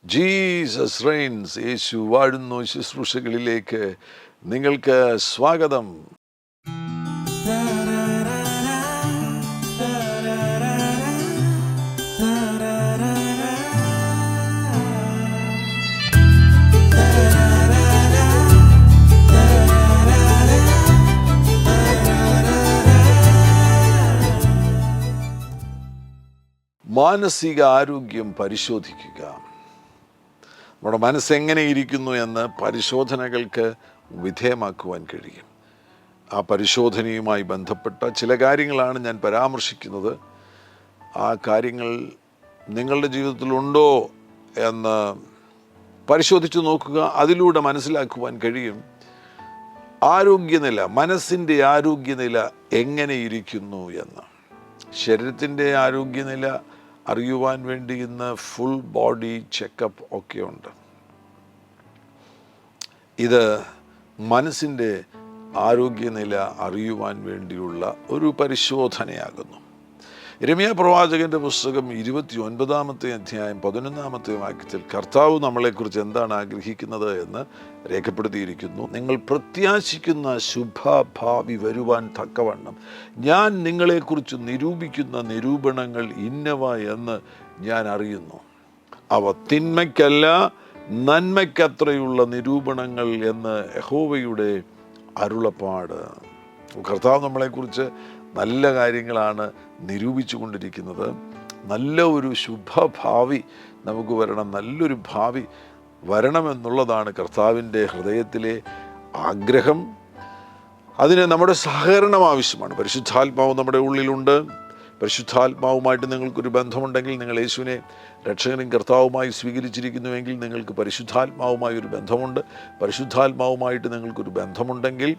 Jesus Reigns, യേശു വാഴുന്നു ശുശ്രൂഷകളിലേക്ക് നിങ്ങൾക്ക് സ്വാഗതം. മാനസിക ആരോഗ്യം പരിശോധിക്കുക. നമ്മുടെ മനസ്സെങ്ങനെ ഇരിക്കുന്നു എന്ന് പരിശോധനകൾക്ക് വിധേയമാക്കുവാൻ കഴിയും. ആ പരിശോധനയുമായി ബന്ധപ്പെട്ട ചില കാര്യങ്ങളാണ് ഞാൻ പരാമർശിക്കുന്നത്. ആ കാര്യങ്ങൾ നിങ്ങളുടെ ജീവിതത്തിലുണ്ടോ എന്ന് പരിശോധിച്ച് നോക്കുക. അതിലൂടെ മനസ്സിലാക്കുവാൻ കഴിയും ആരോഗ്യനില, മനസ്സിൻ്റെ ആരോഗ്യനില എങ്ങനെ ഇരിക്കുന്നു എന്ന്. ശരീരത്തിൻ്റെ ആരോഗ്യനില അറിയുവാൻ വേണ്ടി ഇന്ന് ഫുൾ ബോഡി ചെക്കപ്പ് ഒക്കെ ഉണ്ട്. ഇത് മനസ്സിൻ്റെ ആരോഗ്യനില അറിയുവാൻ വേണ്ടിയുള്ള ഒരു പരിശോധനയാകുന്നു. യിരെമ്യാ പ്രവാചകന്റെ പുസ്തകം 29-ാമത്തെ അധ്യായം 11-ാമത്തെ വാക്യത്തിൽ കർത്താവ് നമ്മളെക്കുറിച്ച് എന്താണ് ആഗ്രഹിക്കുന്നത് എന്ന് രേഖപ്പെടുത്തിയിരിക്കുന്നു. നിങ്ങൾ പ്രത്യാശിക്കുന്ന ശുഭഭാവി വരുവാൻ തക്കവണ്ണം ഞാൻ നിങ്ങളെക്കുറിച്ച് നിരൂപിക്കുന്ന നിരൂപണങ്ങൾ ഇന്നവ എന്ന് ഞാൻ അറിയുന്നു. അവ തിന്മയ്ക്കല്ല നന്മയ്ക്കത്രയുള്ള നിരൂപണങ്ങൾ എന്ന് യഹോവയുടെ അരുളപ്പാട്. കർത്താവ് നമ്മളെക്കുറിച്ച് നല്ല കാര്യങ്ങളാണ് നിരൂപിച്ചു കൊണ്ടിരിക്കുന്നത്. നല്ല ഒരു ശുഭഭാവി നമുക്ക് വരണം, നല്ലൊരു ഭാവി വരണമെന്നുള്ളതാണ് കർത്താവിൻ്റെ ഹൃദയത്തിലെ ആഗ്രഹം. അതിന് നമ്മുടെ സഹകരണം ആവശ്യമാണ്. പരിശുദ്ധാത്മാവ് നമ്മുടെ ഉള്ളിലുണ്ട്. പരിശുദ്ധാത്മാവുമായിട്ട് നിങ്ങൾക്കൊരു ബന്ധമുണ്ടെങ്കിൽ, നിങ്ങൾ യേശുവിനെ രക്ഷകനും കർത്താവുമായി സ്വീകരിച്ചിരിക്കുന്നുവെങ്കിൽ നിങ്ങൾക്ക് പരിശുദ്ധാത്മാവുമായി ഒരു ബന്ധമുണ്ട്. പരിശുദ്ധാത്മാവുമായിട്ട് നിങ്ങൾക്കൊരു ബന്ധമുണ്ടെങ്കിൽ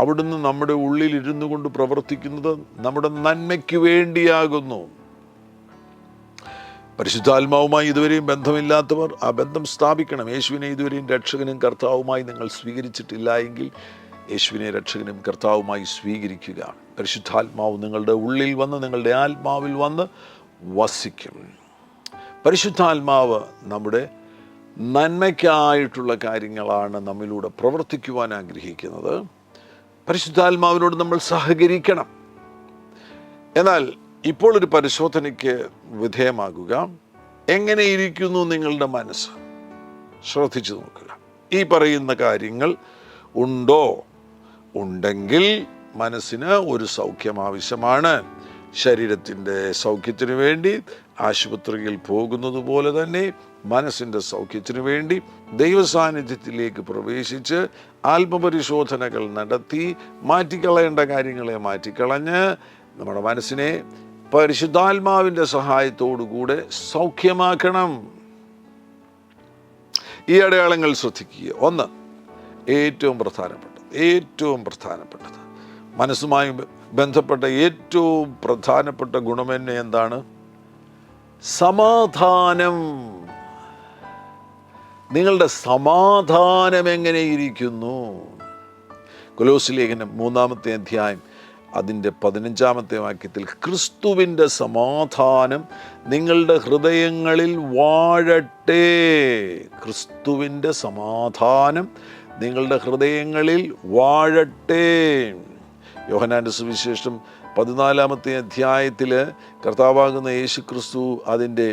അവിടുന്ന് നമ്മുടെ ഉള്ളിൽ ഇരുന്നു കൊണ്ട് പ്രവർത്തിക്കുന്നത് നമ്മുടെ നന്മയ്ക്ക് വേണ്ടിയാകുന്നു. പരിശുദ്ധാത്മാവുമായി ഇതുവരെയും ബന്ധമില്ലാത്തവർ ആ ബന്ധം സ്ഥാപിക്കണം. യേശുവിനെ ഇതുവരെയും രക്ഷകനും കർത്താവുമായി നിങ്ങൾ സ്വീകരിച്ചിട്ടില്ല എങ്കിൽ യേശുവിനെ രക്ഷകനും കർത്താവുമായി സ്വീകരിക്കുക. പരിശുദ്ധാത്മാവ് നിങ്ങളുടെ ഉള്ളിൽ വന്ന്, നിങ്ങളുടെ ആത്മാവിൽ വന്ന് വസിക്കും. പരിശുദ്ധാത്മാവ് നമ്മുടെ നന്മയ്ക്കായിട്ടുള്ള കാര്യങ്ങളാണ് നമ്മിലൂടെ പ്രവർത്തിക്കുവാൻ ആഗ്രഹിക്കുന്നത്. പരിശുദ്ധാത്മാവിനോട് നമ്മൾ സഹകരിക്കണം. എന്നാൽ ഇപ്പോൾ ഒരു പരിശോധനയ്ക്ക് വിധേയമാകുക. എങ്ങനെ ഇരിക്കുന്നു നിങ്ങളുടെ മനസ്സ്? ശ്രദ്ധിച്ചു നോക്കുക. ഈ പറയുന്ന കാര്യങ്ങൾ ഉണ്ടോ? ഉണ്ടെങ്കിൽ മനസ്സിന് ഒരു സൗഖ്യം ആവശ്യമാണ്. ശരീരത്തിൻ്റെ സൗഖ്യത്തിന് വേണ്ടി ആശുപത്രിയിൽ പോകുന്നത് പോലെ തന്നെ മനസ്സിൻ്റെ സൗഖ്യത്തിന് വേണ്ടി ദൈവസാന്നിധ്യത്തിലേക്ക് പ്രവേശിച്ച് ആത്മപരിശോധനകൾ നടത്തി മാറ്റിക്കളയേണ്ട കാര്യങ്ങളെ മാറ്റിക്കളഞ്ഞ് നമ്മുടെ മനസ്സിനെ പരിശുദ്ധാത്മാവിൻ്റെ സഹായത്തോടുകൂടെ സൗഖ്യമാക്കണം. ഈ അടയാളങ്ങൾ ശ്രദ്ധിക്കുക. ഒന്ന്, ഏറ്റവും പ്രധാനപ്പെട്ടത് മനസ്സുമായി ബന്ധപ്പെട്ട ഏറ്റവും പ്രധാനപ്പെട്ട ഗുണമെന്ന എന്താണ്? സമാധാനം. നിങ്ങളുടെ സമാധാനം എങ്ങനെയിരിക്കുന്നു? കൊലോസ്യ ലേഖനം 3-ാമത്തെ അധ്യായം അതിൻ്റെ 15-ാമത്തെ വാക്യത്തിൽ ക്രിസ്തുവിൻ്റെ സമാധാനം നിങ്ങളുടെ ഹൃദയങ്ങളിൽ വാഴട്ടെ. ക്രിസ്തുവിൻ്റെ സമാധാനം നിങ്ങളുടെ ഹൃദയങ്ങളിൽ വാഴട്ടെ. യോഹന്നാന്റെ സുവിശേഷം 14-ാമത്തെ അധ്യായത്തിൽ കർത്താവാകുന്ന യേശു ക്രിസ്തു അതിൻ്റെ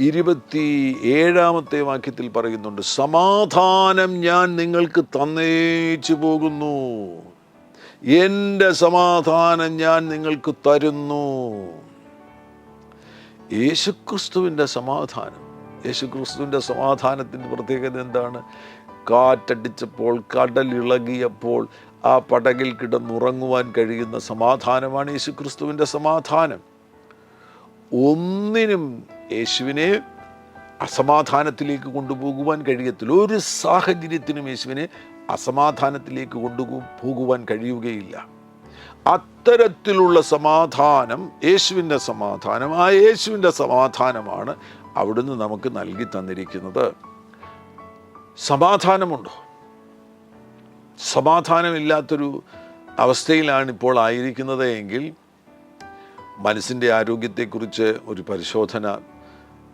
27-ാമത്തെ വാക്യത്തിൽ പറയുന്നുണ്ട്, സമാധാനം ഞാൻ നിങ്ങൾക്ക് തന്നേച്ചു പോകുന്നു, എൻ്റെ സമാധാനം ഞാൻ നിങ്ങൾക്ക് തരുന്നു. യേശുക്രിസ്തുവിൻ്റെ സമാധാനത്തിൻ്റെ പ്രത്യേകത എന്താണ്? കാറ്റടിച്ചപ്പോൾ, കടലിളകിയപ്പോൾ ആ പടകിൽ കിടന്നുറങ്ങുവാൻ കഴിയുന്ന സമാധാനമാണ് യേശുക്രിസ്തുവിൻ്റെ സമാധാനം. ഒന്നിനും യേശുവിനെ അസമാധാനത്തിലേക്ക് കൊണ്ടുപോകുവാൻ കഴിയത്തില്ല. ഒരു സാഹചര്യത്തിനും യേശുവിനെ അസമാധാനത്തിലേക്ക് കൊണ്ടുപോകുവാൻ കഴിയുകയില്ല. അത്തരത്തിലുള്ള സമാധാനം യേശുവിൻ്റെ സമാധാനം. ആ യേശുവിൻ്റെ സമാധാനമാണ് അവിടുന്ന് നമുക്ക് നൽകി തന്നിരിക്കുന്നത്. സമാധാനമുണ്ടോ? സമാധാനമില്ലാത്തൊരു അവസ്ഥയിലാണ് ഇപ്പോൾ ആയിരിക്കുന്നത് എങ്കിൽ മനസ്സിൻ്റെ ആരോഗ്യത്തെക്കുറിച്ച് ഒരു പരിശോധന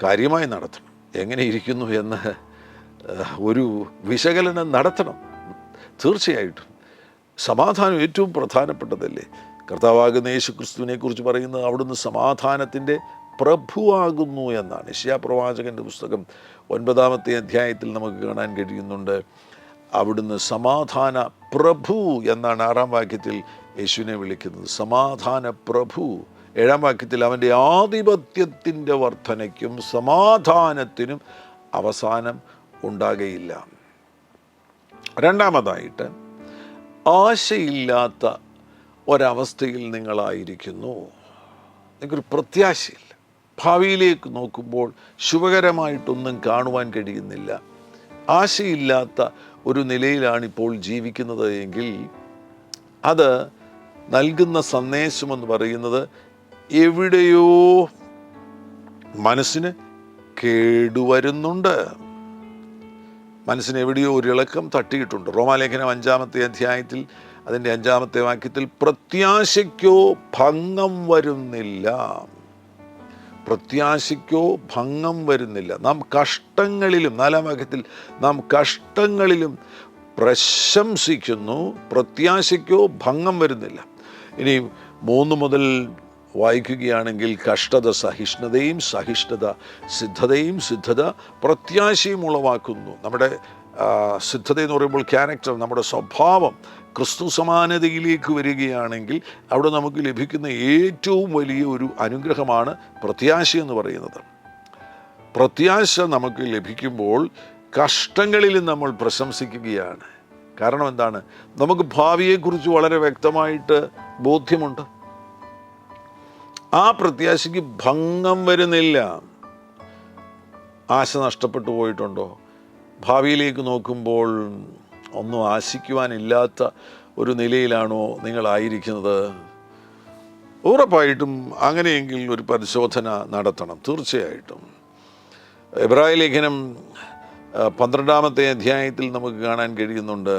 കാര്യമായി നടത്തണം. എങ്ങനെ ഇരിക്കുന്നു എന്ന് ഒരു വിശകലനം നടത്തണം. തീർച്ചയായിട്ടും സമാധാനം ഏറ്റവും പ്രധാനപ്പെട്ടതല്ലേ. കർത്താവാകുന്ന യേശു ക്രിസ്തുവിനെ കുറിച്ച് പറയുന്നത് അവിടുന്ന് സമാധാനത്തിൻ്റെ പ്രഭുവാകുന്നു എന്നാണ്. യെശയ്യാ പ്രവാചകൻ്റെ പുസ്തകം 9-ാമത്തെ അധ്യായത്തിൽ നമുക്ക് കാണാൻ കഴിയുന്നുണ്ട്. അവിടുന്ന് സമാധാന പ്രഭു എന്നാണ് 6-ാം വാക്യത്തിൽ യേശുവിനെ വിളിക്കുന്നത്. സമാധാന പ്രഭു. 7-ാം വാക്യത്തിൽ അവൻ്റെ ആധിപത്യത്തിൻ്റെ വർധനയ്ക്കും സമാധാനത്തിനും അവസാനം ഉണ്ടാകുകയില്ല. രണ്ടാമതായിട്ട്, ആശയില്ലാത്ത ഒരവസ്ഥയിൽ നിങ്ങളായിരിക്കുന്നു. നിങ്ങൾക്കൊരു പ്രത്യാശയില്ല. ഭാവിയിലേക്ക് നോക്കുമ്പോൾ ശുഭകരമായിട്ടൊന്നും കാണുവാൻ കഴിയുന്നില്ല. ആശയില്ലാത്ത ഒരു നിലയിലാണിപ്പോൾ ജീവിക്കുന്നത് എങ്കിൽ അത് നൽകുന്ന സന്ദേശമെന്ന് പറയുന്നത് എവിടെയോ മനസ്സിന് കേടുവരുന്നുണ്ട്. മനസ്സിന് എവിടെയോ ഒരു ഇളക്കം തട്ടിയിട്ടുണ്ട്. റോമാലേഖനം 5-ാമത്തെ അധ്യായത്തിൽ അതിൻ്റെ 5-ാമത്തെ വാക്യത്തിൽ പ്രത്യാശയ്ക്കോ ഭംഗം വരുന്നില്ല. പ്രത്യാശയ്ക്കോ ഭംഗം വരുന്നില്ല. നാം കഷ്ടങ്ങളിലും, 4-ാം വാക്യത്തിൽ നാം കഷ്ടങ്ങളിലും പ്രശംസിക്കുന്നു, പ്രത്യാശയ്ക്കോ ഭംഗം വരുന്നില്ല. ഇനി 3 മുതൽ വായിക്കുകയാണെങ്കിൽ കഷ്ടത സഹിഷ്ണുതയും, സഹിഷ്ണുത സിദ്ധതയും, സിദ്ധത പ്രത്യാശയും ഉളവാക്കുന്നു. നമ്മുടെ സിദ്ധത എന്ന് പറയുമ്പോൾ ക്യാരക്ടർ, നമ്മുടെ സ്വഭാവം ക്രിസ്തു സമാനതയിലേക്ക് വരികയാണെങ്കിൽ അവിടെ നമുക്ക് ലഭിക്കുന്ന ഏറ്റവും വലിയ ഒരു അനുഗ്രഹമാണ് പ്രത്യാശ എന്ന് പറയുന്നത്. പ്രത്യാശ നമുക്ക് ലഭിക്കുമ്പോൾ കഷ്ടങ്ങളിലും നമ്മൾ പ്രശംസിക്കുകയാണ്. കാരണം എന്താണ്? നമുക്ക് ഭാവിയെക്കുറിച്ച് വളരെ വ്യക്തമായിട്ട് ബോധ്യമുണ്ട്. ആ പ്രത്യാശയ്ക്ക് ഭംഗം വരുന്നില്ല. ആശ നഷ്ടപ്പെട്ടു പോയിട്ടുണ്ടോ? ഭാവിയിലേക്ക് നോക്കുമ്പോൾ ഒന്നും ആശിക്കുവാനില്ലാത്ത ഒരു നിലയിലാണോ നിങ്ങളായിരിക്കുന്നത്? ഉറപ്പായിട്ടും അങ്ങനെയെങ്കിൽ ഒരു പരിശോധന നടത്തണം. തീർച്ചയായിട്ടും എബ്രായ ലേഖനം 12-ാമത്തെ അധ്യായത്തിൽ നമുക്ക് കാണാൻ കഴിയുന്നുണ്ട്,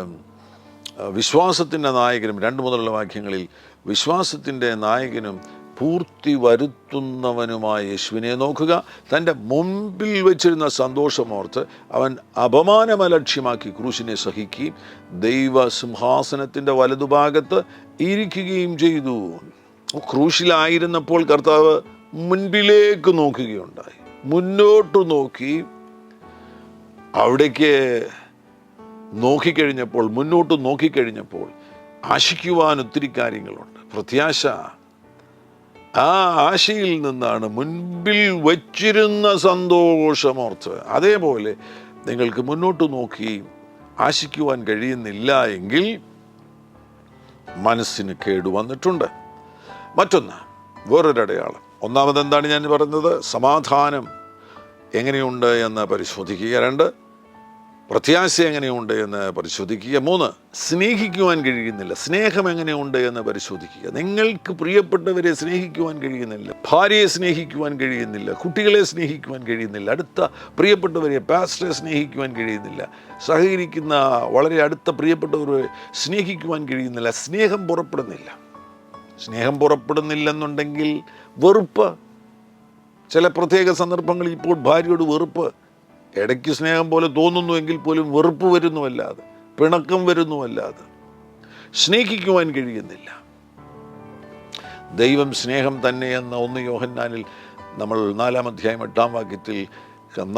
വിശ്വാസത്തിൻ്റെ നായകനും 2 മുതലുള്ള വാക്യങ്ങളിൽ വിശ്വാസത്തിൻ്റെ നായകനും പൂർത്തി വരുത്തുന്നവനുമായ യേശുവിനെ നോക്കുക. തൻ്റെ മുമ്പിൽ വച്ചിരുന്ന സന്തോഷമോർത്ത് അവൻ അപമാനമലക്ഷ്യമാക്കി ക്രൂശിനെ സഹിക്കുകയും ദൈവസിംഹാസനത്തിൻ്റെ വലതുഭാഗത്ത് ഇരിക്കുകയും ചെയ്തു. ക്രൂശിലായിരുന്നപ്പോൾ കർത്താവ് മുൻപിലേക്ക് നോക്കുകയുണ്ടായി. മുന്നോട്ട് നോക്കി അവിടേക്ക് നോക്കിക്കഴിഞ്ഞപ്പോൾ, മുന്നോട്ട് നോക്കിക്കഴിഞ്ഞപ്പോൾ ആശിക്കുവാൻ ഒത്തിരി കാര്യങ്ങളുണ്ട്. പ്രത്യാശ ആ ആശയിൽ നിന്നാണ്, മുൻപിൽ വച്ചിരുന്ന സന്തോഷമോർത്ത്. അതേപോലെ നിങ്ങൾക്ക് മുന്നോട്ട് നോക്കി ആശിക്കുവാൻ കഴിയുന്നില്ല എങ്കിൽ മനസ്സിന് കേടുവന്നിട്ടുണ്ട്. മറ്റൊന്ന്, വേറൊരടയാളം. ഒന്നാമത് എന്താണ് ഞാൻ പറഞ്ഞത്? സമാധാനം എങ്ങനെയുണ്ട് എന്ന് പരിശോധിക്കുക. 2, പ്രത്യാശ എങ്ങനെയുണ്ട് എന്ന് പരിശോധിക്കുക. 3, സ്നേഹിക്കുവാൻ കഴിയുന്നില്ല. സ്നേഹം എങ്ങനെയുണ്ട് എന്ന് പരിശോധിക്കുക. നിങ്ങൾക്ക് പ്രിയപ്പെട്ടവരെ സ്നേഹിക്കുവാൻ കഴിയുന്നില്ല, ഭാര്യയെ സ്നേഹിക്കുവാൻ കഴിയുന്നില്ല, കുട്ടികളെ സ്നേഹിക്കുവാൻ കഴിയുന്നില്ല, അടുത്ത പ്രിയപ്പെട്ടവരെ, പാസ്റ്ററെ സ്നേഹിക്കുവാൻ കഴിയുന്നില്ല, സഹകരിക്കുന്ന വളരെ അടുത്ത പ്രിയപ്പെട്ടവരെ സ്നേഹിക്കുവാൻ കഴിയുന്നില്ല. സ്നേഹം പുറപ്പെടുന്നില്ല. സ്നേഹം പുറപ്പെടുന്നില്ലെന്നുണ്ടെങ്കിൽ വെറുപ്പ്. ചില പ്രത്യേക സന്ദർഭങ്ങളിൽ ഇപ്പോൾ ഭാര്യയോട് വെറുപ്പ്. ഇടയ്ക്ക് സ്നേഹം പോലെ തോന്നുന്നുവെങ്കിൽ പോലും വെറുപ്പ് വരുന്നുവല്ലാതെ, പിണക്കം വരുന്നുവല്ലാതെ സ്നേഹിക്കുവാൻ കഴിയുന്നില്ല. ദൈവം സ്നേഹം തന്നെയെന്ന 1 യോഹന്നാനിൽ നമ്മൾ 4-ാം അധ്യായം 8-ാം വാക്യത്തിൽ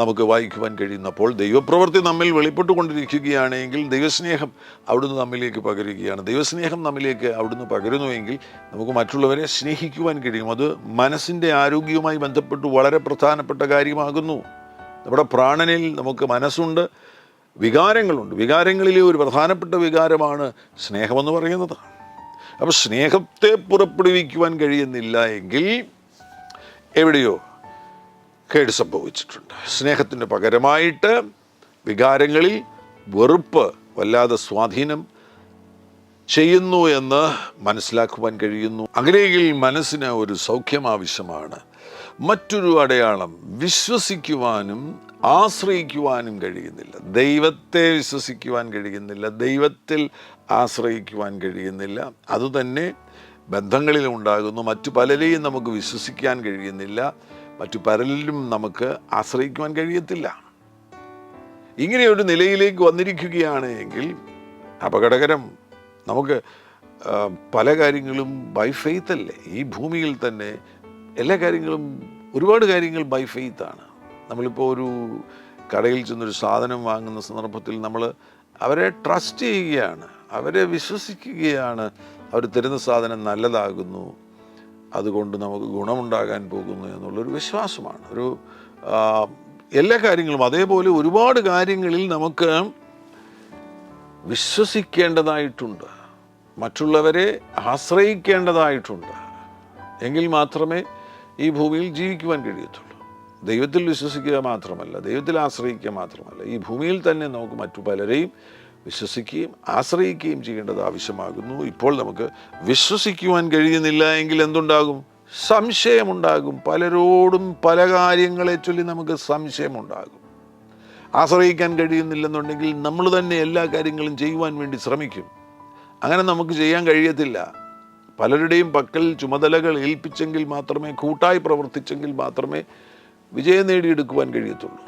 നമുക്ക് വായിക്കുവാൻ കഴിയുന്നപ്പോൾ ദൈവപ്രവൃത്തി നമ്മിൽ വെളിപ്പെട്ടുകൊണ്ടിരിക്കുകയാണെങ്കിൽ ദൈവസ്നേഹം അവിടുന്ന് നമ്മിലേക്ക് പകരുകയാണ്. ദൈവസ്നേഹം നമ്മിലേക്ക് അവിടുന്ന് പകരുന്നുവെങ്കിൽ നമുക്ക് മറ്റുള്ളവരെ സ്നേഹിക്കുവാൻ കഴിയും. അത് മനസ്സിൻ്റെ ആരോഗ്യവുമായി ബന്ധപ്പെട്ട് വളരെ പ്രധാനപ്പെട്ട കാര്യമാകുന്നു. നമ്മുടെ പ്രാണനിൽ നമുക്ക് മനസ്സുണ്ട്, വികാരങ്ങളുണ്ട്. വികാരങ്ങളിലെ ഒരു പ്രധാനപ്പെട്ട വികാരമാണ് സ്നേഹമെന്ന് പറയുന്നത്. അപ്പോൾ സ്നേഹത്തെ പുറപ്പെടുവിക്കുവാൻ കഴിയുന്നില്ല എങ്കിൽ എവിടെയോ കേട് സംഭവിച്ചിട്ടുണ്ട്. സ്നേഹത്തിന് പകരമായിട്ട് വികാരങ്ങളിൽ വെറുപ്പ് വല്ലാതെ സ്വാധീനം ചെയ്യുന്നു എന്ന് മനസ്സിലാക്കുവാൻ കഴിയുന്നു. അങ്ങനെയെങ്കിൽ മനസ്സിന് ഒരു സൗഖ്യം ആവശ്യമാണ്. മറ്റൊരു അടയാളം, വിശ്വസിക്കുവാനും ആശ്രയിക്കുവാനും കഴിയുന്നില്ല. ദൈവത്തെ വിശ്വസിക്കുവാൻ കഴിയുന്നില്ല, ദൈവത്തിൽ ആശ്രയിക്കുവാൻ കഴിയുന്നില്ല. അതുതന്നെ ബന്ധങ്ങളിലും ഉണ്ടാകുന്നു. മറ്റു പലരെയും നമുക്ക് വിശ്വസിക്കാൻ കഴിയുന്നില്ല. മറ്റു പലരിലും നമുക്ക് ആശ്രയിക്കുവാൻ കഴിയത്തില്ല. ഇങ്ങനെയൊരു നിലയിലേക്ക് വന്നിരിക്കുകയാണ് എങ്കിൽ അപകടകരം. നമുക്ക് പല കാര്യങ്ങളും ബൈ ഫെയ്ത്ത് അല്ലേ. ഈ ഭൂമിയിൽ തന്നെ എല്ലാ കാര്യങ്ങളും, ഒരുപാട് കാര്യങ്ങൾ ബൈ ഫെയ്ത്താണ്. നമ്മളിപ്പോൾ ഒരു കടയിൽ ചെന്നൊരു സാധനം വാങ്ങുന്ന സന്ദർഭത്തിൽ നമ്മൾ അവരെ ട്രസ്റ്റ് ചെയ്യുകയാണ്, അവരെ വിശ്വസിക്കുകയാണ്. അവർ തരുന്ന സാധനം നല്ലതാകുന്നു, അതുകൊണ്ട് നമുക്ക് ഗുണമുണ്ടാകാൻ പോകുന്നു എന്നുള്ളൊരു വിശ്വാസമാണ്. എല്ലാ കാര്യങ്ങളും അതേപോലെ ഒരുപാട് കാര്യങ്ങളിൽ നമുക്ക് വിശ്വസിക്കേണ്ടതായിട്ടുണ്ട്, മറ്റുള്ളവരെ ആശ്രയിക്കേണ്ടതായിട്ടുണ്ട്. എങ്കിൽ മാത്രമേ ഈ ഭൂമിയിൽ ജീവിക്കുവാൻ കഴിയത്തുള്ളൂ. ദൈവത്തിൽ വിശ്വസിക്കുക മാത്രമല്ല, ദൈവത്തിൽ ആശ്രയിക്കുക മാത്രമല്ല, ഈ ഭൂമിയിൽ തന്നെ നമുക്ക് മറ്റു പലരെയും വിശ്വസിക്കുകയും ആശ്രയിക്കുകയും ചെയ്യേണ്ടത് ആവശ്യമാകുന്നു. ഇപ്പോൾ നമുക്ക് വിശ്വസിക്കുവാൻ കഴിയുന്നില്ല എങ്കിൽ എന്തുണ്ടാകും? സംശയമുണ്ടാകും. പലരോടും പല കാര്യങ്ങളെ ചൊല്ലി നമുക്ക് സംശയമുണ്ടാകും. ആശ്രയിക്കാൻ കഴിയുന്നില്ലെന്നുണ്ടെങ്കിൽ നമ്മൾ തന്നെ എല്ലാ കാര്യങ്ങളും ചെയ്യുവാൻ വേണ്ടി ശ്രമിക്കും. അങ്ങനെ നമുക്ക് ചെയ്യാൻ കഴിയത്തില്ല. പലരുടെയും പക്കൽ ചുമതലകൾ ഏൽപ്പിച്ചെങ്കിൽ മാത്രമേ, കൂട്ടായി പ്രവർത്തിച്ചെങ്കിൽ മാത്രമേ വിജയം നേടിയെടുക്കുവാൻ കഴിയത്തുള്ളൂ.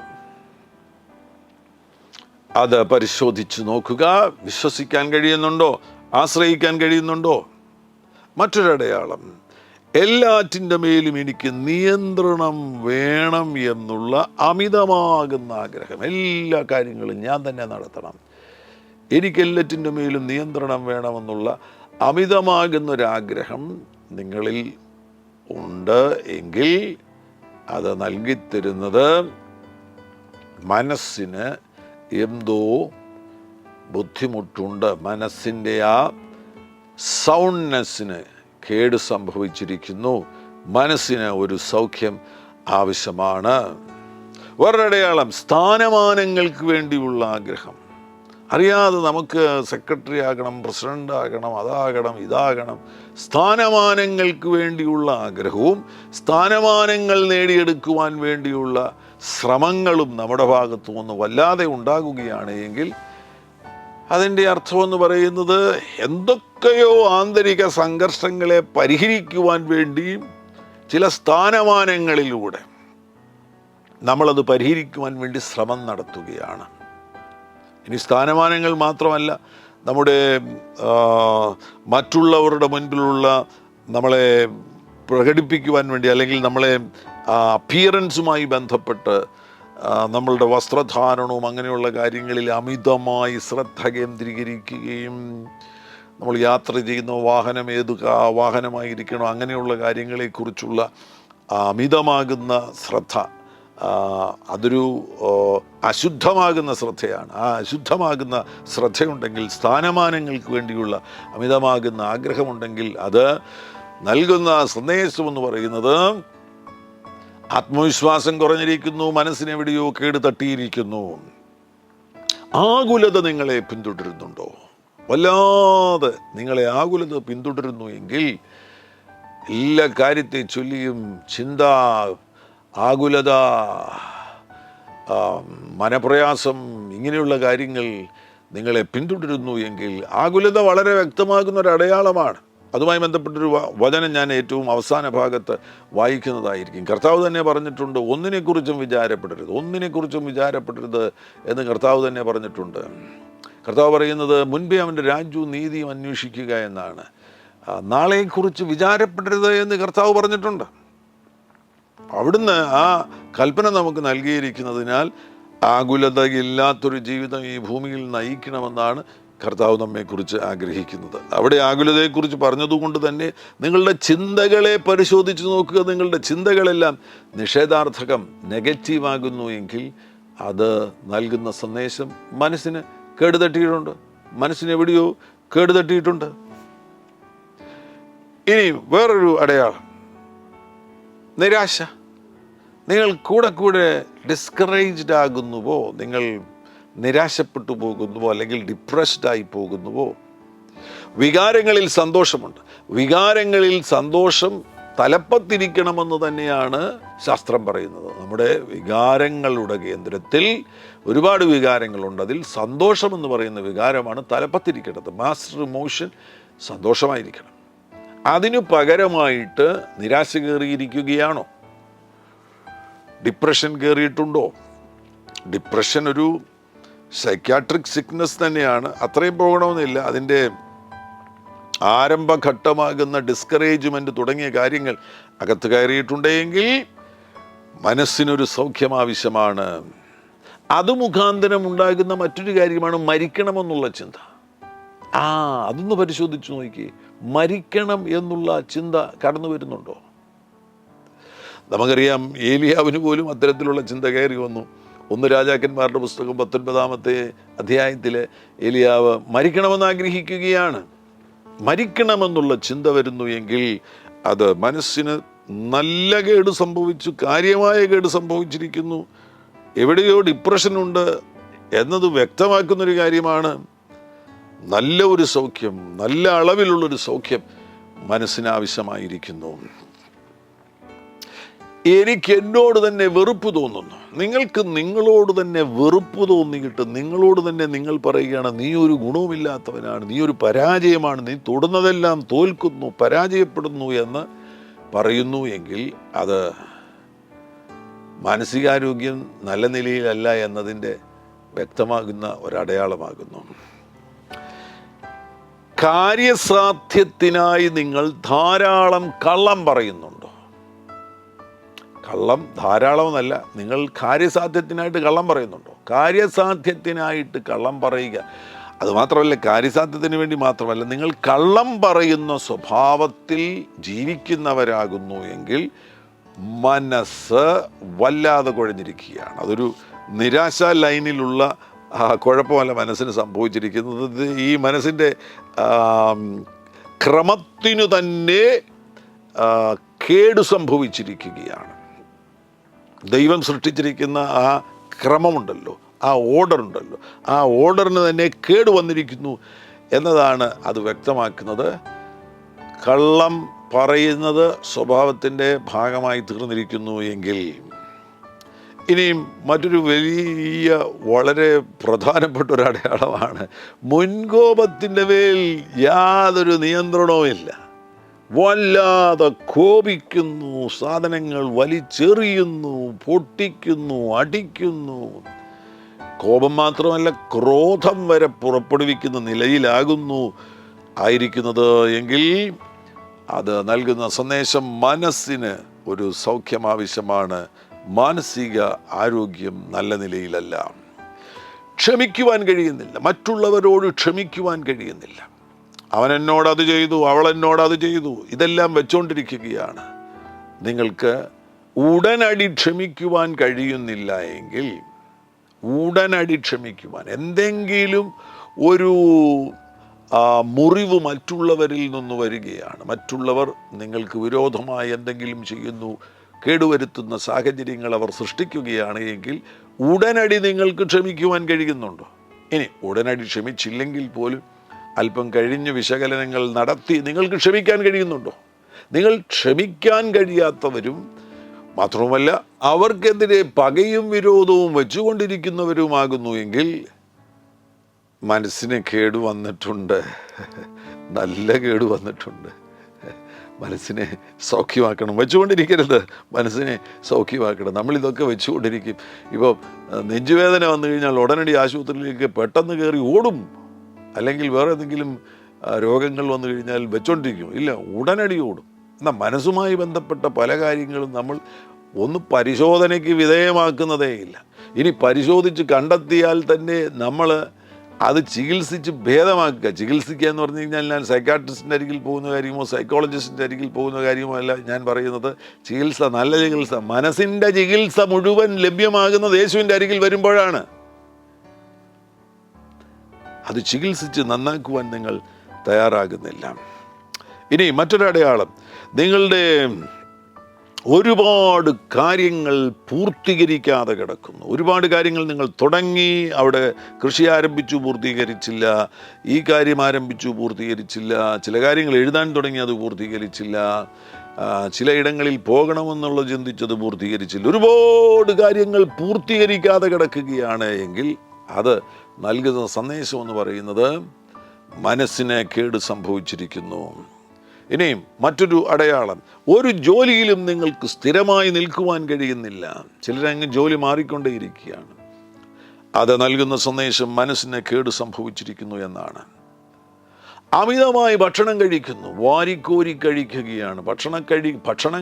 അത് പരിശോധിച്ച് നോക്കുക. വിശ്വസിക്കാൻ കഴിയുന്നുണ്ടോ? ആശ്രയിക്കാൻ കഴിയുന്നുണ്ടോ? മറ്റൊരടയാളം, എല്ലാറ്റിൻ്റെ മേലും എനിക്ക് നിയന്ത്രണം വേണം എന്നുള്ള അമിതമാകുന്ന ആഗ്രഹം. എല്ലാ കാര്യങ്ങളും ഞാൻ തന്നെ നടത്തണം, എനിക്കെല്ലാറ്റിൻ്റെ മേലും നിയന്ത്രണം വേണമെന്നുള്ള അമിതമാകുന്നൊരാഗ്രഹം നിങ്ങളിൽ ഉണ്ട് എങ്കിൽ അത് നൽകിത്തരുന്നത് മനസ്സിന് എന്തോ ബുദ്ധിമുട്ടുണ്ട്. മനസ്സിൻ്റെ ആ സൗണ്ട്നെസ്സിന് കേട് സംഭവിച്ചിരിക്കുന്നു. മനസ്സിന് ഒരു സൗഖ്യം ആവശ്യമാണ്. വേറൊരടയാളം, സ്ഥാനമാനങ്ങൾക്ക് വേണ്ടിയുള്ള ആഗ്രഹം. അറിയാതെ നമുക്ക് സെക്രട്ടറി ആകണം, പ്രസിഡന്റ് ആകണം, അതാകണം, ഇതാകണം. സ്ഥാനമാനങ്ങൾക്ക് വേണ്ടിയുള്ള ആഗ്രഹവും സ്ഥാനമാനങ്ങൾ നേടിയെടുക്കുവാൻ വേണ്ടിയുള്ള ശ്രമങ്ങളും നമ്മുടെ ഭാഗത്തു നിന്ന് വല്ലാതെ ഉണ്ടാകുകയാണ് എങ്കിൽ അതിൻ്റെ അർത്ഥമെന്ന് പറയുന്നത് എന്തൊക്കെയോ ആന്തരിക സംഘർഷങ്ങളെ പരിഹരിക്കുവാൻ വേണ്ടിയും ചില സ്ഥാനമാനങ്ങളിലൂടെ നമ്മളത് പരിഹരിക്കുവാൻ വേണ്ടി ശ്രമം നടത്തുകയാണ്. ഇനി സ്ഥാനമാനങ്ങൾ മാത്രമല്ല, നമ്മുടെ മറ്റുള്ളവരുടെ മുൻപിലുള്ള നമ്മളെ പ്രകടിപ്പിക്കുവാൻ വേണ്ടി, അല്ലെങ്കിൽ നമ്മളെ അപ്പിയറൻസുമായി ബന്ധപ്പെട്ട് നമ്മളുടെ വസ്ത്രധാരണവും അങ്ങനെയുള്ള കാര്യങ്ങളിൽ അമിതമായി ശ്രദ്ധ കേന്ദ്രീകരിക്കുകയും, നമ്മൾ യാത്ര ചെയ്യുന്ന വാഹനം ഏത് വാഹനമായിരിക്കണം, അങ്ങനെയുള്ള കാര്യങ്ങളെക്കുറിച്ചുള്ള അമിതമാകുന്ന ശ്രദ്ധ, അതൊരു അശുദ്ധമാകുന്ന ശ്രദ്ധയാണ്. ആ അശുദ്ധമാകുന്ന ശ്രദ്ധയുണ്ടെങ്കിൽ, സ്ഥാനമാനങ്ങൾക്ക് വേണ്ടിയുള്ള അമിതമാകുന്ന ആഗ്രഹമുണ്ടെങ്കിൽ, അത് നൽകുന്ന സന്ദേശം എന്ന് പറയുന്നത് ആത്മവിശ്വാസം കുറഞ്ഞിരിക്കുന്നു, മനസ്സിനെവിടെയോ കേട് തട്ടിയിരിക്കുന്നു. ആകുലത നിങ്ങളെ പിന്തുടരുന്നുണ്ടോ? വല്ലാതെ നിങ്ങളെ ആകുലത പിന്തുടരുന്നു എങ്കിൽ, എല്ലാ കാര്യത്തെ ചൊല്ലിയും ചിന്ത, ആകുലത, മനപ്രയാസം, ഇങ്ങനെയുള്ള കാര്യങ്ങൾ നിങ്ങളെ പിന്തുടരുന്നു എങ്കിൽ, ആകുലത വളരെ വ്യക്തമാകുന്ന ഒരു അടയാളമാണ്. അതുമായി ബന്ധപ്പെട്ടൊരു വചനം ഞാൻ ഏറ്റവും അവസാന ഭാഗത്ത് വായിക്കുന്നതായിരിക്കും. കർത്താവ് തന്നെ പറഞ്ഞിട്ടുണ്ട്, ഒന്നിനെക്കുറിച്ചും വിചാരപ്പെടരുത് എന്ന് കർത്താവ് തന്നെ പറഞ്ഞിട്ടുണ്ട്. കർത്താവ് പറയുന്നത്, മുൻപേ അവൻ്റെ രാജ്യവും നീതിയും അന്വേഷിക്കുക എന്നാണ്. നാളെക്കുറിച്ച് വിചാരപ്പെടരുത് എന്ന് കർത്താവ് പറഞ്ഞിട്ടുണ്ട്. അവിടുന്ന് ആ കൽപ്പന നമുക്ക് നൽകിയിരിക്കുന്നതിനാൽ ആകുലതയില്ലാത്തൊരു ജീവിതം ഈ ഭൂമിയിൽ നയിക്കണമെന്നാണ് കർത്താവ് നമ്മെക്കുറിച്ച് ആഗ്രഹിക്കുന്നത്. അവിടെ ആകുലതയെക്കുറിച്ച് പറഞ്ഞതുകൊണ്ട് തന്നെ നിങ്ങളുടെ ചിന്തകളെ പരിശോധിച്ച് നോക്കുക. നിങ്ങളുടെ ചിന്തകളെല്ലാം നിഷേധാർത്ഥകം, നെഗറ്റീവാകുന്നു എങ്കിൽ അത് നൽകുന്ന സന്ദേശം മനസ്സിന് കേടുതട്ടിയിട്ടുണ്ട്, മനസ്സിനെവിടെയോ കേടുതട്ടിയിട്ടുണ്ട്. ഇനി വേറൊരു അടയാളം, നിരാശ. നിങ്ങൾ കൂടെ ഡിസ്കറേജ്ഡ് ആകുന്നുവോ? നിങ്ങൾ നിരാശപ്പെട്ടു പോകുന്നുവോ? അല്ലെങ്കിൽ ഡിപ്രസ്ഡായി പോകുന്നുവോ? വികാരങ്ങളിൽ സന്തോഷമുണ്ട്. വികാരങ്ങളിൽ സന്തോഷം തലപ്പത്തിരിക്കണമെന്ന് തന്നെയാണ് ശാസ്ത്രം പറയുന്നത്. നമ്മുടെ വികാരങ്ങളുടെ കേന്ദ്രത്തിൽ ഒരുപാട് വികാരങ്ങളുണ്ട്. അതിൽ സന്തോഷം എന്ന് പറയുന്ന വികാരമാണ് തലപ്പത്തിരിക്കേണ്ടത്. Master emotion സന്തോഷമായിരിക്കണം. അതിനു പകരമായിട്ട് നിരാശ കയറിയിരിക്കുകയാണോ? ഡിപ്രഷൻ കയറിയിട്ടുണ്ടോ? ഡിപ്രഷൻ ഒരു സൈക്യാട്രിക് സിക്നസ് തന്നെയാണ്, അത്രയും പോകണമെന്നില്ല. അതിൻ്റെ ആരംഭഘട്ടമാകുന്ന ഡിസ്കറേജ്മെൻറ്റ് തുടങ്ങിയ കാര്യങ്ങൾ അകത്ത് കയറിയിട്ടുണ്ടെങ്കിൽ മനസ്സിനൊരു സൗഖ്യം ആവശ്യമാണ്. അത് മുഖാന്തരം ഉണ്ടാകുന്ന മറ്റൊരു കാര്യമാണ് മരിക്കണമെന്നുള്ള ചിന്ത. അതൊന്ന് പരിശോധിച്ച് നോക്കി. മരിക്കണം എന്നുള്ള ചിന്ത കടന്നു വരുന്നുണ്ടോ? നമുക്കറിയാം, ഏലിയാവിന് പോലും അത്തരത്തിലുള്ള ചിന്ത കയറി വന്നു. 1 രാജാക്കന്മാരുടെ പുസ്തകം 19-ാമത്തെ അധ്യായത്തിൽ ഏലിയാവ് മരിക്കണമെന്ന് ആഗ്രഹിക്കുകയാണ്. മരിക്കണമെന്നുള്ള ചിന്ത വരുന്നു എങ്കിൽ അത് മനസ്സിന് നല്ല കേട് സംഭവിച്ചു, കാര്യമായ കേട് സംഭവിച്ചിരിക്കുന്നു. എവിടെയോ ഡിപ്രഷനുണ്ട് എന്നത് വ്യക്തമാക്കുന്നൊരു കാര്യമാണ്. നല്ല ഒരു സൗഖ്യം, നല്ല അളവിലുള്ളൊരു സൗഖ്യം മനസ്സിന് ആവശ്യമായിരിക്കുന്നു. എനിക്ക് എന്നോട് തന്നെ വെറുപ്പ് തോന്നുന്നു. നിങ്ങൾക്ക് നിങ്ങളോട് തന്നെ വെറുപ്പ് തോന്നിയിട്ട് നിങ്ങളോട് തന്നെ നിങ്ങൾ പറയുകയാണ്, നീ ഒരു ഗുണവുമില്ലാത്തവനാണ്, നീ ഒരു പരാജയമാണ്, നീ തൊടുന്നതെല്ലാം തോൽക്കുന്നു, പരാജയപ്പെടുന്നു എന്ന് പറയുന്നു എങ്കിൽ അത് മാനസികാരോഗ്യം നല്ല നിലയിലല്ല എന്നതിൻ്റെ വ്യക്തമാകുന്ന ഒരടയാളമാകുന്നു. കാര്യസാധ്യത്തിനായി നിങ്ങൾ ധാരാളം കള്ളം പറയുന്നുണ്ടോ? കള്ളം ധാരാളമെന്നല്ല, നിങ്ങൾ കാര്യസാധ്യത്തിനായിട്ട് കള്ളം പറയുന്നുണ്ടോ? കാര്യസാധ്യത്തിനായിട്ട് കള്ളം പറയുക, അതുമാത്രമല്ല, കാര്യസാധ്യത്തിന് വേണ്ടി മാത്രമല്ല, നിങ്ങൾ കള്ളം പറയുന്ന സ്വഭാവത്തിൽ ജീവിക്കുന്നവരാകുന്നു എങ്കിൽ മനസ്സ് വല്ലാതെ കുഴഞ്ഞിരിക്കുകയാണ്. അതൊരു നിരാശാ ലൈനിലുള്ള കുഴപ്പമല്ല മനസ്സിന് സംഭവിച്ചിരിക്കുന്നത്. ഈ മനസ്സിൻ്റെ ക്രമത്തിനു തന്നെ കേട് സംഭവിച്ചിരിക്കുകയാണ്. ദൈവം സൃഷ്ടിച്ചിരിക്കുന്ന ആ ക്രമമുണ്ടല്ലോ, ആ ഓർഡർ ഉണ്ടല്ലോ, ആ ഓർഡറിന് തന്നെ കേട് വന്നിരിക്കുന്നു എന്നതാണ് അത് വ്യക്തമാക്കുന്നത്. കള്ളം പറയുന്നത് സ്വഭാവത്തിൻ്റെ ഭാഗമായി തീർന്നിരിക്കുന്നു എങ്കിൽ ഇനിയും മറ്റൊരു വലിയ വളരെ പ്രധാനപ്പെട്ട ഒരു അടയാളമാണ് മുൻകോപത്തിൻ്റെ മേൽ യാതൊരു നിയന്ത്രണവുമില്ല. വല്ലാതെ കോപിക്കുന്നു, സാധനങ്ങൾ വലിച്ചെറിയുന്നു, പൊട്ടിക്കുന്നു, അടിക്കുന്നു. കോപം മാത്രമല്ല, ക്രോധം വരെ പുറപ്പെടുവിക്കുന്ന നിലയിലാകുന്നു ആയിരിക്കുന്നത് എങ്കിൽ അത് നൽകുന്ന സന്ദേശം മനസ്സിന് ഒരു സൗഖ്യം ആവശ്യമാണ്. മാനസിക ആരോഗ്യം നല്ല നിലയിലല്ല. ക്ഷമിക്കുവാൻ കഴിയുന്നില്ല, മറ്റുള്ളവരോട് ക്ഷമിക്കുവാൻ കഴിയുന്നില്ല. അവൻ എന്നോട് അത് ചെയ്തു, അവൾ എന്നോട് അത് ചെയ്തു, ഇതെല്ലാം വെച്ചുകൊണ്ടിരിക്കുകയാണ്. നിങ്ങൾക്ക് ഉടനടി ക്ഷമിക്കുവാൻ കഴിയുന്നില്ല എങ്കിൽ, ഉടനടി ക്ഷമിക്കുവാൻ, എന്തെങ്കിലും ഒരു മുറിവ് മറ്റുള്ളവരിൽ നിന്ന് വരികയാണ്, മറ്റുള്ളവർ നിങ്ങൾക്ക് വിരോധമായി എന്തെങ്കിലും ചെയ്യുന്നു, കേടുവരുത്തുന്ന സാഹചര്യങ്ങൾ അവർ സൃഷ്ടിക്കുകയാണ് എങ്കിൽ ഉടനടി നിങ്ങൾക്ക് ക്ഷമിക്കുവാൻ കഴിയുന്നുണ്ടോ? ഇനി ഉടനടി ക്ഷമിച്ചില്ലെങ്കിൽ പോലും അല്പം കഴിഞ്ഞ് വിശകലനങ്ങൾ നടത്തി നിങ്ങൾക്ക് ക്ഷമിക്കാൻ കഴിയുന്നുണ്ടോ? നിങ്ങൾ ക്ഷമിക്കാൻ കഴിയാത്തവരും മാത്രവുമല്ല അവർക്കെതിരെ പകയും വിരോധവും വെച്ചുകൊണ്ടിരിക്കുന്നവരുമാകുന്നു എങ്കിൽ മനസ്സിന് കേട് വന്നിട്ടുണ്ട്, നല്ല കേട് വന്നിട്ടുണ്ട്. മനസ്സിനെ സൗഖ്യമാക്കണം, വെച്ചുകൊണ്ടിരിക്കരുത്, മനസ്സിനെ സൗഖ്യമാക്കണം. നമ്മളിതൊക്കെ വെച്ചുകൊണ്ടിരിക്കും. ഇപ്പോൾ നെഞ്ചുവേദന വന്നു കഴിഞ്ഞാൽ ഉടനടി ആശുപത്രിയിലേക്ക് പെട്ടെന്ന് കയറി ഓടും, അല്ലെങ്കിൽ വേറെ എന്തെങ്കിലും രോഗങ്ങൾ വന്നു കഴിഞ്ഞാൽ വെച്ചോണ്ടിരിക്കും, ഇല്ല, ഉടനടി ഓടും. എന്നാൽ മനസ്സുമായി ബന്ധപ്പെട്ട പല കാര്യങ്ങളും നമ്മൾ ഒന്ന് പരിശോധനയ്ക്ക് വിധേയമാക്കുന്നതേ ഇല്ല. ഇനി പരിശോധിച്ച് കണ്ടെത്തിയാൽ തന്നെ നമ്മൾ അത് ചികിത്സിച്ച് ഭേദമാക്കുക. ചികിത്സിക്കുക എന്ന് പറഞ്ഞു കഴിഞ്ഞാൽ ഞാൻ സൈക്കാട്രിസ്റ്റിൻ്റെ അരികിൽ പോകുന്ന കാര്യമോ സൈക്കോളജിസ്റ്റിൻ്റെ അരികിൽ പോകുന്ന കാര്യമോ അല്ല ഞാൻ പറയുന്നത്. ചികിത്സ, നല്ല ചികിത്സ, മനസ്സിൻ്റെ ചികിത്സ മുഴുവൻ ലഭ്യമാകുന്നത് യേശുവിൻ്റെ അരികിൽ വരുമ്പോഴാണ്. അത് ചികിത്സിച്ച് നന്നാക്കുവാൻ നിങ്ങൾ തയ്യാറാകുന്നില്ല. ഇനി മറ്റൊരടയാളം, നിങ്ങളുടെ ഒരുപാട് കാര്യങ്ങൾ പൂർത്തീകരിക്കാതെ കിടക്കുന്നു. ഒരുപാട് കാര്യങ്ങൾ നിങ്ങൾ തുടങ്ങി, അവിടെ കൃഷി ആരംഭിച്ചു, പൂർത്തീകരിച്ചില്ല, ഈ കാര്യം ആരംഭിച്ചു, പൂർത്തീകരിച്ചില്ല, ചില കാര്യങ്ങൾ എഴുതാൻ തുടങ്ങി, അത് പൂർത്തീകരിച്ചില്ല, ചിലയിടങ്ങളിൽ പോകണമെന്നുള്ളത് ചിന്തിച്ചത് പൂർത്തീകരിച്ചില്ല. ഒരുപാട് കാര്യങ്ങൾ പൂർത്തീകരിക്കാതെ കിടക്കുകയാണ് എങ്കിൽ അത് നൽകുന്ന സന്ദേശം എന്ന് പറയുന്നത് മനസ്സിന് കേട് സംഭവിച്ചിരിക്കുന്നു. ഇനിയും മറ്റൊരു അടയാളം, ഒരു ജോലിയിലും നിങ്ങൾക്ക് സ്ഥിരമായി നിൽക്കുവാൻ കഴിയുന്നില്ല. ചിലരങ്ങ് ജോലി മാറിക്കൊണ്ടേയിരിക്കുകയാണ്. അത് നൽകുന്ന സന്ദേശം മനസ്സിന് കേട് സംഭവിച്ചിരിക്കുന്നു എന്നാണ്. അമിതമായി ഭക്ഷണം കഴിക്കുന്നു, വാരിക്കോരി കഴിക്കുകയാണ്. ഭക്ഷണം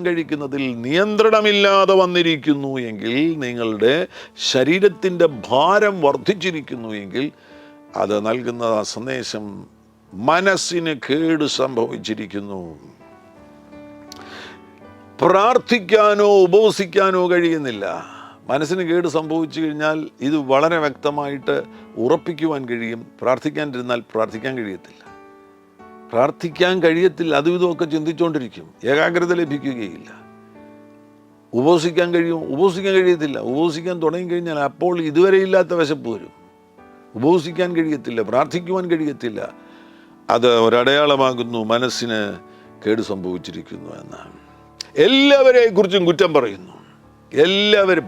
കഴിക്കുന്നതിൽ നിയന്ത്രണമില്ലാതെ വന്നിരിക്കുന്നു എങ്കിൽ, നിങ്ങളുടെ ശരീരത്തിൻ്റെ ഭാരം വർദ്ധിച്ചിരിക്കുന്നു എങ്കിൽ, അത് നൽകുന്ന സന്ദേശം മനസ്സിന് കേട് സംഭവിച്ചിരിക്കുന്നു. പ്രാർത്ഥിക്കാനോ ഉപവസിക്കാനോ കഴിയുന്നില്ല. മനസ്സിന് കേട് സംഭവിച്ചു കഴിഞ്ഞാൽ ഇത് വളരെ വ്യക്തമായിട്ട് ഉറപ്പിക്കുവാൻ കഴിയും. പ്രാർത്ഥിക്കാനിരുന്നാൽ പ്രാർത്ഥിക്കാൻ കഴിയത്തില്ല. അതും ഇതുമൊക്കെ ചിന്തിച്ചുകൊണ്ടിരിക്കും, ഏകാഗ്രത ലഭിക്കുകയില്ല. ഉപവസിക്കാൻ കഴിയത്തില്ല. ഉപവസിക്കാൻ തുടങ്ങിക്കഴിഞ്ഞാൽ അപ്പോൾ ഇതുവരെ ഇല്ലാത്ത വിശപ്പ് വരും. ഉപവസിക്കാൻ കഴിയത്തില്ല, പ്രാർത്ഥിക്കുവാൻ കഴിയത്തില്ല. അത് ഒരടയാളമാകുന്നു മനസ്സിന് കേട് സംഭവിച്ചിരിക്കുന്നു എന്നാണ്. എല്ലാവരെക്കുറിച്ചും കുറ്റം പറയുന്നു.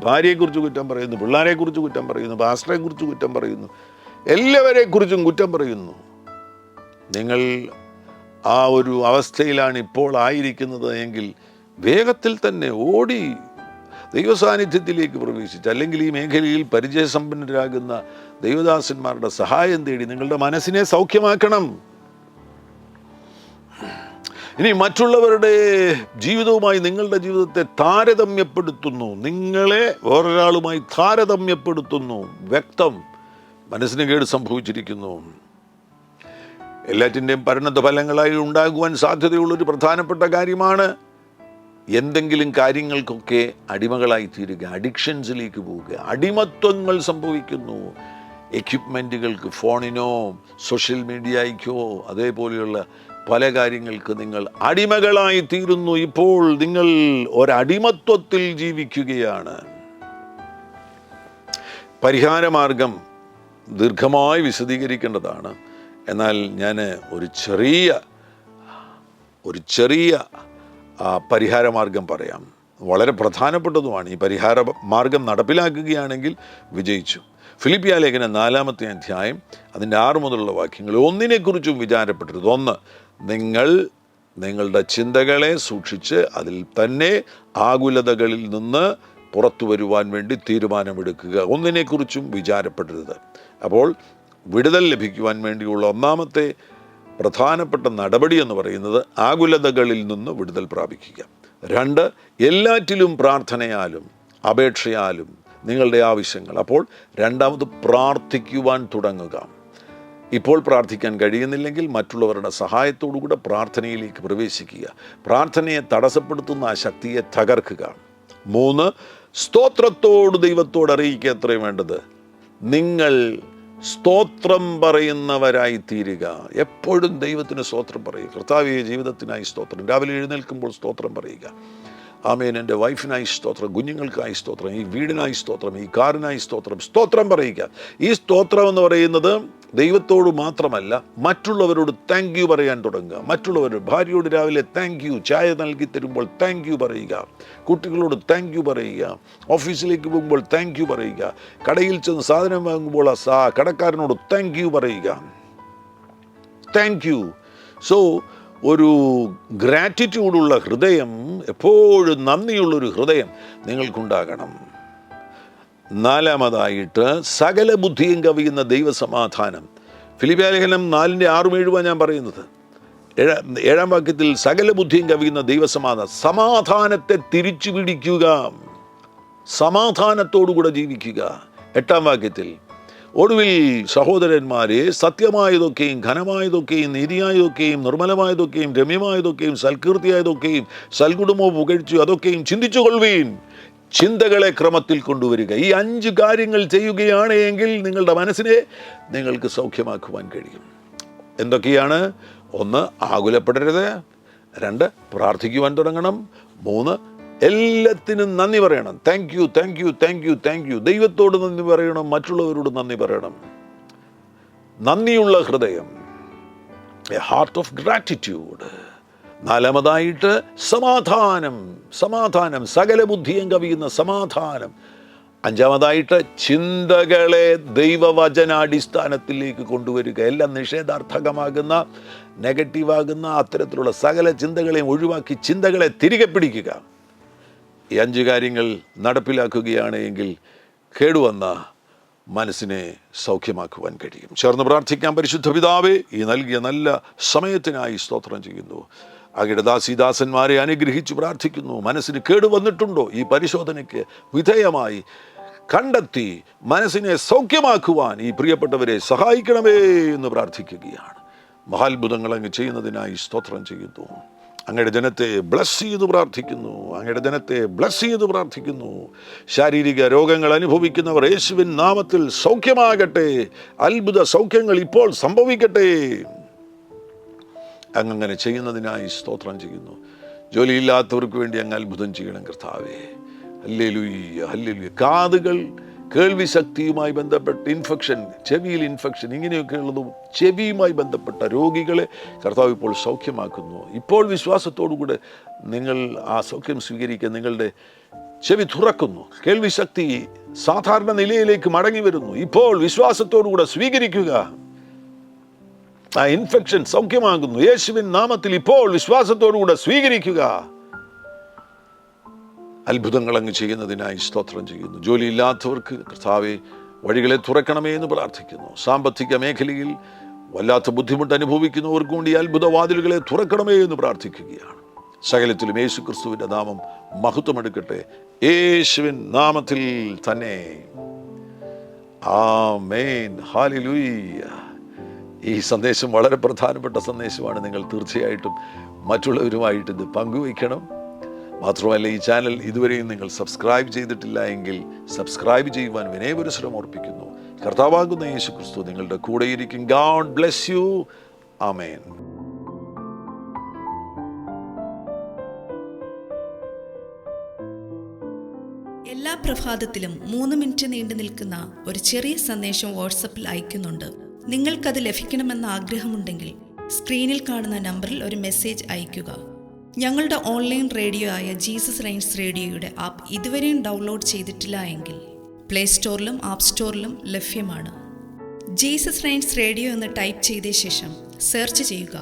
ഭാര്യയെക്കുറിച്ച് കുറ്റം പറയുന്നു, പിള്ളേരെക്കുറിച്ച് കുറ്റം പറയുന്നു, പാസ്റ്ററെക്കുറിച്ച് കുറ്റം പറയുന്നു, എല്ലാവരെക്കുറിച്ചും കുറ്റം പറയുന്നു. നിങ്ങൾ ആ ഒരു അവസ്ഥയിലാണ് ഇപ്പോൾ ആയിരിക്കുന്നത് എങ്കിൽ വേഗത്തിൽ തന്നെ ഓടി ദൈവസാന്നിധ്യത്തിലേക്ക് പ്രവേശിച്ച്, അല്ലെങ്കിൽ ഈ മേഖലയിൽ പരിചയസമ്പന്നരാകുന്ന ദൈവദാസന്മാരുടെ സഹായം തേടി നിങ്ങളുടെ മനസ്സിനെ സൗഖ്യമാക്കണം. ഇനി മറ്റുള്ളവരുടെ ജീവിതവുമായി നിങ്ങളുടെ ജീവിതത്തെ താരതമ്യപ്പെടുത്തുന്നു, നിങ്ങളെ വേറൊരാളുമായി താരതമ്യപ്പെടുത്തുന്നു. വ്യക്തം, മനസ്സിന് കേട് സംഭവിച്ചിരിക്കുന്നു. എല്ലാറ്റിൻ്റെയും പരിണത ഫലങ്ങളായി ഉണ്ടാകുവാൻ സാധ്യതയുള്ളൊരു പ്രധാനപ്പെട്ട കാര്യമാണ് എന്തെങ്കിലും കാര്യങ്ങൾക്കൊക്കെ അടിമകളായി തീരുക, അഡിക്ഷൻസിലേക്ക് പോവുക. അടിമത്വങ്ങൾ സംഭവിക്കുന്നു. എക്യുപ്മെൻറ്റുകൾക്ക്, ഫോണിനോ സോഷ്യൽ മീഡിയയ്ക്കോ അതേപോലെയുള്ള പല കാര്യങ്ങൾക്ക് നിങ്ങൾ അടിമകളായി തീരുന്നു. ഇപ്പോൾ നിങ്ങൾ ഒരടിമത്വത്തിൽ ജീവിക്കുകയാണ്. പരിഹാരമാർഗം ദീർഘമായി വിശദീകരിക്കേണ്ടതാണ്. എന്നാൽ ഞാൻ ഒരു ചെറിയ പരിഹാരമാർഗം പറയാം. വളരെ പ്രധാനപ്പെട്ടതുമാണ്. ഈ പരിഹാര മാർഗം നടപ്പിലാക്കുകയാണെങ്കിൽ വിജയിച്ചു. ഫിലിപ്പിയ ലേഖനം 4-ാമത്തെ അധ്യായം അതിൻ്റെ 6 മുതലുള്ള വാക്യങ്ങൾ. ഒന്നിനെക്കുറിച്ചും വിചാരപ്പെടരുത്. 1, നിങ്ങൾ നിങ്ങളുടെ ചിന്തകളെ സൂക്ഷിച്ച് അതിൽ തന്നെ ആകുലതകളിൽ നിന്ന് പുറത്തു വരുവാൻ വേണ്ടി തീരുമാനമെടുക്കുക. ഒന്നിനെക്കുറിച്ചും വിചാരപ്പെടരുത്. അപ്പോൾ വിടുതൽ ലഭിക്കുവാൻ വേണ്ടിയുള്ള ഒന്നാമത്തെ പ്രധാനപ്പെട്ട നടപടി എന്ന് പറയുന്നത് ആകുലതകളിൽ നിന്ന് വിടുതൽ പ്രാപിക്കുക. 2, എല്ലാറ്റിലും പ്രാർത്ഥനയാലും അപേക്ഷയാലും നിങ്ങളുടെ ആവശ്യങ്ങൾ. അപ്പോൾ രണ്ടാമത് പ്രാർത്ഥിക്കുവാൻ തുടങ്ങുക. ഇപ്പോൾ പ്രാർത്ഥിക്കാൻ കഴിയുന്നില്ലെങ്കിൽ മറ്റുള്ളവരുടെ സഹായത്തോടുകൂടെ പ്രാർത്ഥനയിലേക്ക് പ്രവേശിക്കുക. പ്രാർത്ഥനയെ തടസ്സപ്പെടുത്തുന്ന ആ ശക്തിയെ തകർക്കുക. 3, സ്തോത്രത്തോട് ദൈവത്തോട് അറിയിക്കുക. എത്രയും വേണ്ടത്, നിങ്ങൾ സ്തോത്രം പറയുന്നവരായി തീരുക. എപ്പോഴും ദൈവത്തിന് സ്തോത്രം പറയുക. കർത്താവേ, ജീവിതത്തിനായി സ്തോത്രം. രാവിലെ എഴുന്നേൽക്കുമ്പോൾ സ്തോത്രം പറയുക. ആമേൻ, എൻ്റെ വൈഫിനായി സ്തോത്രം, കുഞ്ഞുങ്ങൾക്കായി സ്തോത്രം, ഈ വീടിനായി സ്തോത്രം, ഈ കാറിനായി സ്തോത്രം. സ്തോത്രം പറയുക. ഈ സ്തോത്രം എന്ന് പറയുന്നത് ദൈവത്തോട് മാത്രമല്ല, മറ്റുള്ളവരോട് താങ്ക് യു പറയാൻ തുടങ്ങുക. മറ്റുള്ളവർ, ഭാര്യയോട് രാവിലെ താങ്ക് യു, ചായ നൽകി തരുമ്പോൾ താങ്ക് യു പറയുക, കുട്ടികളോട് താങ്ക് യു പറയുക, ഓഫീസിലേക്ക് പോകുമ്പോൾ താങ്ക് യു പറയുക, കടയിൽ ചെന്ന് സാധനം വാങ്ങുമ്പോൾ ആ കടക്കാരനോട് താങ്ക് യു പറയുക. Thank you. സോ ഒരു ഗ്രാറ്റിറ്റ്യൂഡുള്ള ഹൃദയം, എപ്പോഴും നന്ദിയുള്ളൊരു ഹൃദയം നിങ്ങൾക്കുണ്ടാകണം. 4-മതായിട്ട് സകല ബുദ്ധിയും കവിയുന്ന ദൈവസമാധാനം. ഫിലിപ്പിയ ലേഖനം 4:6-7 ഞാൻ പറയുന്നത്. 7-ാം വാക്യത്തിൽ സകല ബുദ്ധിയും കവിയുന്ന ദൈവസമാധാനം. സമാധാനത്തെ തിരിച്ചു പിടിക്കുക, സമാധാനത്തോടുകൂടെ ജീവിക്കുക. 8-ാം വാക്യത്തിൽ ഒടുവിൽ സഹോദരന്മാരെ, സത്യമായതൊക്കെയും ഘനമായതൊക്കെയും നീതിയായതൊക്കെയും നിർമ്മലമായതൊക്കെയും രമ്യമായതൊക്കെയും സൽകീർത്തിയായതൊക്കെയും സൽഗുണമോ പുകഴ്ചയോ അതൊക്കെയും ചിന്തിച്ചു കൊള്ളുവീൻ. ചിന്തകളെ ക്രമത്തിൽ കൊണ്ടുവരിക. ഈ 5 കാര്യങ്ങൾ ചെയ്യുകയാണ് എങ്കിൽ നിങ്ങളുടെ മനസ്സിനെ നിങ്ങൾക്ക് സൗഖ്യമാക്കുവാൻ കഴിയും. എന്തൊക്കെയാണ്? 1, ആകുലപ്പെടരുത്. 2, പ്രാർത്ഥിക്കുവാൻ തുടങ്ങണം. 3, എല്ലാത്തിനും നന്ദി പറയണം. Thank you, thank you, thank you, thank you. ദൈവത്തോട് നന്ദി പറയണം, മറ്റുള്ളവരോട് നന്ദി പറയണം. നന്ദിയുള്ള ഹൃദയം, എ ഹാർട്ട് ഓഫ് ഗ്രാറ്റിറ്റ്യൂഡ്. 4-മതായിട്ട് സമാധാനം. സമാധാനം, സകല ബുദ്ധിയും കവിയുന്ന സമാധാനം. അഞ്ചാമതായിട്ട് ചിന്തകളെ ദൈവവചനാടിസ്ഥാനത്തിലേക്ക് കൊണ്ടുവരിക. എല്ലാം നിഷേധാർത്ഥകമാകുന്ന, നെഗറ്റീവാകുന്ന അത്തരത്തിലുള്ള സകല ചിന്തകളെയും ഒഴിവാക്കി ചിന്തകളെ തിരികെ പിടിക്കുക. ഈ 5 കാര്യങ്ങൾ നടപ്പിലാക്കുകയാണ് എങ്കിൽ കേടുവന്ന മനസ്സിനെ സൗഖ്യമാക്കുവാൻ കഴിയും. ചേർന്ന് പ്രാർത്ഥിക്കാം. പരിശുദ്ധ പിതാവേ, ഈ നൽകിയ നല്ല സമയത്തിനായി സ്തോത്രം ചെയ്യുന്നു. അങ്ങയുടെ ദാസീദാസന്മാരെ അനുഗ്രഹിച്ച് പ്രാർത്ഥിക്കുന്നു. മനസ്സിന് കേടുവന്നിട്ടുണ്ടോ? ഈ പരിശോധനയ്ക്ക് വിധേയമായി കണ്ടെത്തി മനസ്സിനെ സൗഖ്യമാക്കുവാൻ ഈ പ്രിയപ്പെട്ടവരെ സഹായിക്കണമേ എന്ന് പ്രാർത്ഥിക്കുകയാണ്. മഹാത്ഭുതങ്ങൾ അങ്ങ് ചെയ്യുന്നതിനായി സ്തോത്രം ചെയ്യുന്നു. അങ്ങയുടെ ജനത്തെ ബ്ലസ് ചെയ്ത് പ്രാർത്ഥിക്കുന്നു. അങ്ങയുടെ ജനത്തെ ബ്ലസ് ചെയ്ത് പ്രാർത്ഥിക്കുന്നു. ശാരീരിക രോഗങ്ങൾ അനുഭവിക്കുന്നവർ യേശുവിൻ നാമത്തിൽ സൗഖ്യമാകട്ടെ. അത്ഭുത സൗഖ്യങ്ങൾ ഇപ്പോൾ സംഭവിക്കട്ടെ. അങ്ങനെ ചെയ്യുന്നതിനായി സ്തോത്രം ചെയ്യുന്നു. ജോലിയില്ലാത്തവർക്ക് വേണ്ടി അങ്ങ് അത്ഭുതം ചെയ്യണം കർത്താവേ. Hallelujah, hallelujah. കാതുകൾ, കേൾവി ശക്തിയുമായി ബന്ധപ്പെട്ട ഇൻഫെക്ഷൻ, ചെവിയിൽ ഇൻഫെക്ഷൻ, ഇങ്ങനെയൊക്കെ ഉള്ളതും ചെവിയുമായി ബന്ധപ്പെട്ട രോഗികളെ കർത്താവ് ഇപ്പോൾ സൗഖ്യമാക്കുന്നു. ഇപ്പോൾ വിശ്വാസത്തോടുകൂടെ നിങ്ങൾ ആ സൗഖ്യം സ്വീകരിക്കുക. നിങ്ങളുടെ ചെവി തുറക്കുന്നു. കേൾവി ശക്തി സാധാരണ നിലയിലേക്ക് മടങ്ങി വരുന്നു. ഇപ്പോൾ വിശ്വാസത്തോടുകൂടെ സ്വീകരിക്കുക. ആ ഇൻഫെക്ഷൻ സൗഖ്യമാകുന്നു. യേശുവിൻ നാമത്തിൽ ഇപ്പോൾ വിശ്വാസത്തോടുകൂടെ സ്വീകരിക്കുക. അത്ഭുതങ്ങൾ അങ്ങ് ചെയ്യുന്നതിനായി സ്തോത്രം ചെയ്യുന്നു. ജോലിയില്ലാത്തവർക്ക് കർത്താവേ വഴികളെ തുറക്കണമേ എന്ന് പ്രാർത്ഥിക്കുന്നു. സാമ്പത്തിക മേഖലയിൽ വല്ലാത്ത ബുദ്ധിമുട്ട് അനുഭവിക്കുന്നവർക്ക് വേണ്ടി അത്ഭുതവാതിലുകളെ തുറക്കണമേ എന്ന് പ്രാർത്ഥിക്കുകയാണ്. സകലത്തിലും യേശു ക്രിസ്തുവിൻ്റെ നാമം മഹത്വമെടുക്കട്ടെ. യേശുവിൻ നാമത്തിൽ തന്നെ. ആമേൻ. ഹല്ലേലൂയ. ഈ സന്ദേശം വളരെ പ്രധാനപ്പെട്ട സന്ദേശമാണ്. നിങ്ങൾ തീർച്ചയായിട്ടും മറ്റുള്ളവരുമായിട്ട് ഇത് പങ്കുവയ്ക്കണം. മാത്രമല്ല, ഈ ചാനൽ ഇതുവരെയും നിങ്ങൾ സബ്സ്ക്രൈബ് ചെയ്തിട്ടില്ല എങ്കിൽ സബ്സ്ക്രൈബ് ചെയ്യുവാൻ വിനയപരിശ്രമം അർപ്പിക്കുന്നു. കർത്താവാകുന്ന യേശു ക്രിസ്തു നിങ്ങളുടെ കൂടെയിരിക്കും. God bless you. ആമേൻ. എല്ലാ പ്രഭാതത്തിലും 3 മിനിറ്റ് നീണ്ടു നിൽക്കുന്ന ഒരു ചെറിയ സന്ദേശം വാട്സപ്പിൽ അയക്കുന്നുണ്ട്. നിങ്ങൾക്കത് ലഭിക്കണമെന്ന ആഗ്രഹമുണ്ടെങ്കിൽ സ്ക്രീനിൽ കാണുന്ന നമ്പറിൽ ഒരു മെസ്സേജ് അയയ്ക്കുക. ഞങ്ങളുടെ ഓൺലൈൻ റേഡിയോ ആയ ജീസസ് റെയിൻസ് റേഡിയോയുടെ ആപ്പ് ഇതുവരെയും ഡൗൺലോഡ് ചെയ്തിട്ടില്ല എങ്കിൽ പ്ലേ സ്റ്റോറിലും ആപ്പ് സ്റ്റോറിലും ലഭ്യമാണ്. ജീസസ് റെയിൻസ് റേഡിയോ എന്ന് ടൈപ്പ് ചെയ്ത ശേഷം സെർച്ച് ചെയ്യുക.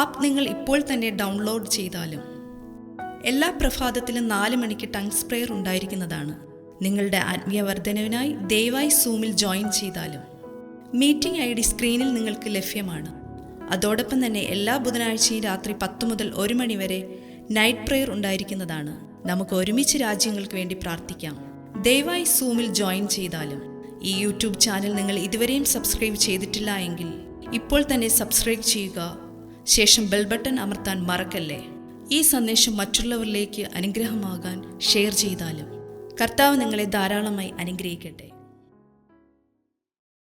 ആപ്പ് നിങ്ങൾ ഇപ്പോൾ തന്നെ ഡൗൺലോഡ് ചെയ്താലും. എല്ലാ പ്രഭാതത്തിലും 4 മണിക്ക് ടങ്സ് പ്രെയർ ഉണ്ടായിരിക്കുന്നതാണ്. നിങ്ങളുടെ ആത്മീയ വർധനവിനായി ദയവായി സൂമിൽ ജോയിൻ ചെയ്താലും. മീറ്റിംഗ് ID സ്ക്രീനിൽ നിങ്ങൾക്ക് ലഭ്യമാണ്. അതോടൊപ്പം തന്നെ എല്ലാ ബുധനാഴ്ചയും രാത്രി 10 മുതൽ 1 മണി വരെ നൈറ്റ് പ്രെയർ ഉണ്ടായിരിക്കുന്നതാണ്. നമുക്ക് ഒരുമിച്ച് രാജ്യങ്ങൾക്ക് വേണ്ടി പ്രാർത്ഥിക്കാം. ദയവായി സൂമിൽ ജോയിൻ ചെയ്താലും. ഈ യൂട്യൂബ് ചാനൽ നിങ്ങൾ ഇതുവരെയും സബ്സ്ക്രൈബ് ചെയ്തിട്ടില്ല എങ്കിൽ ഇപ്പോൾ തന്നെ സബ്സ്ക്രൈബ് ചെയ്യുക. ശേഷം ബെൽ ബട്ടൺ അമർത്താൻ മറക്കല്ലേ. ഈ സന്ദേശം മറ്റുള്ളവരിലേക്ക് അനുഗ്രഹമാകാൻ ഷെയർ ചെയ്താലും. കർത്താവ് നിങ്ങളെ ധാരാളമായി അനുഗ്രഹിക്കട്ടെ.